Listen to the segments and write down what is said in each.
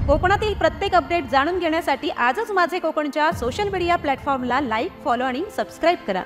कोकणातील प्रत्येक अपडेट जाणून घेण्यासाठी आजच माझे कोकणच्या सोशल मीडिया प्लॅटफॉर्मला लाईक, फॉलो आणि सबस्क्राइब करा।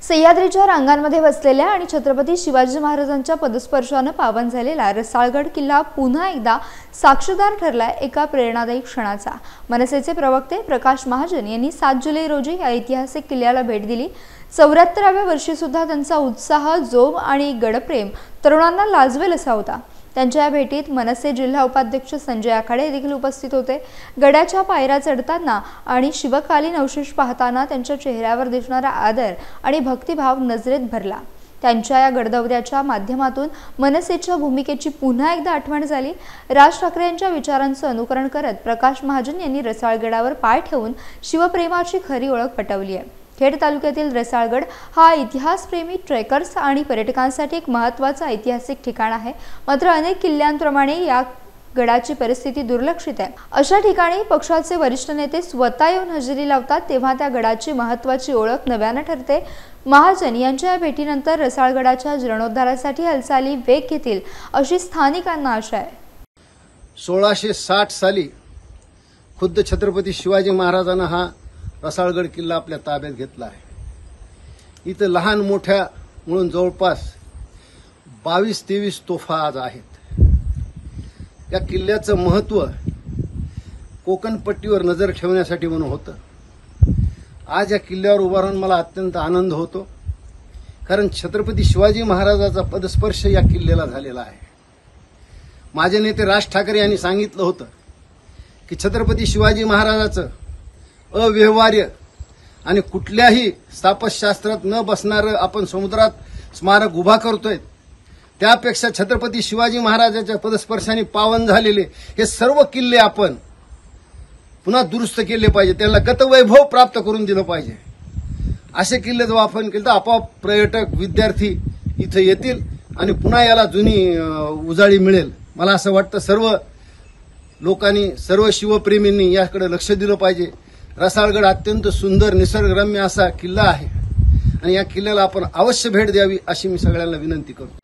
सह्याद्रीच्या रांगांमध्ये वसलेल्या आणि छत्रपती शिवाजी महाराजांच्या पदस्पर्शाने पावन झालेला रसाळगड किल्ला पुन्हा एकदा साक्षीदार ठरलाय एका प्रेरणादायी क्षणाचा। मनसेचे प्रवक्ते प्रकाश महाजन यांनी 7 जुलै रोजी या ऐतिहासिक किल्ल्याला भेट दिली। 74व्या वर्षी सुद्धा त्यांचा उत्साह, जोम आणि गडप्रेम तरुणांना लाजवेल असा होता। त्यांच्या भेटीत मनसे जिल्हा उपाध्यक्ष संजय आखाडे देखील उपस्थित होते। गडाच्या पायऱ्या चढताना आणि शिवकालीन अवशेष पाहताना त्यांच्या चेहऱ्यावर दिसणारा आदर आणि भक्तिभाव नजरेत भरला। त्यांच्या या गडदौऱ्याच्या माध्यमातून मनसेच्या भूमिकेची पुन्हा एकदा आठवण झाली। राज ठाकरे यांच्या विचारांचं अनुकरण करत प्रकाश महाजन यांनी रसाळगडावर पाय ठेवून शिवप्रेमाची खरी ओळख पटवली आहे। खेड तालुक्यातील रसाळगड हा इतिहासप्रेमी ट्रेकर्स आणि पर्यटकांसाठी एक महत्त्वाचा ऐतिहासिक ठिकाण आहे। मात्र अनेक किल्ल्यांप्रमाणे या गडाची परिस्थिती दुर्लक्षित आहे। अशा ठिकाणी पक्षाचे वरिष्ठ नेते स्वतः येऊन हजेरी लावतात तेव्हा त्या गडाची महत्त्वाची ओळख नव्याने ठरते। महाजन यांच्या भेटीनंतर रसाळगडाच्या जीर्णोद्धारासाठी हालचाली वेग घेतील अशी स्थानिकांना आशा आहे। 1660 साली खुद्द छत्रपती शिवाजी महाराजांना हा रसाळगड किल्ला आपल्या ताब्यात घेतला आहे। इथं लहान मोठ्या म्हणून जवळपास 22-23 तोफा आज आहेत। या किल्ल्याचं महत्त्व कोकण पट्टीवर नजर ठेवण्यासाठी म्हणून होतं। आज या किल्ल्यावर उभा राहून मला अत्यंत आनंद होतो, कारण छत्रपती शिवाजी महाराजांचा पदस्पर्श या किल्ल्याला झालेला आहे। माझे नेते राज ठाकरे यांनी सांगितलं होतं की छत्रपती शिवाजी महाराजांचं अव्यवहार्य आणि कुठल्याही स्थापत्यशास्त्रात न बसणारं आपण समुद्रात स्मारक उभा करतोय, त्यापेक्षा छत्रपती शिवाजी महाराजांच्या पदस्पर्शाने पावन झालेले हे सर्व किल्ले आपण पुन्हा दुरुस्त केले पाहिजे, त्याला गतवैभव प्राप्त करून दिलं पाहिजे। असे किल्ले जर आपण केले तर आपोआप पर्यटक, विद्यार्थी इथे येतील आणि पुन्हा याला जुनी उजाळी मिळेल। मला असं वाटतं सर्व लोकांनी, सर्व शिवप्रेमींनी याकडे लक्ष दिलं पाहिजे। रसाळगड अत्यंत सुंदर निसर्गरम्य असा किल्ला आहे आणि या किल्ल्याला आपण अवश्य भेट द्यावी अशी मी सगळ्यांना विनंती करतो।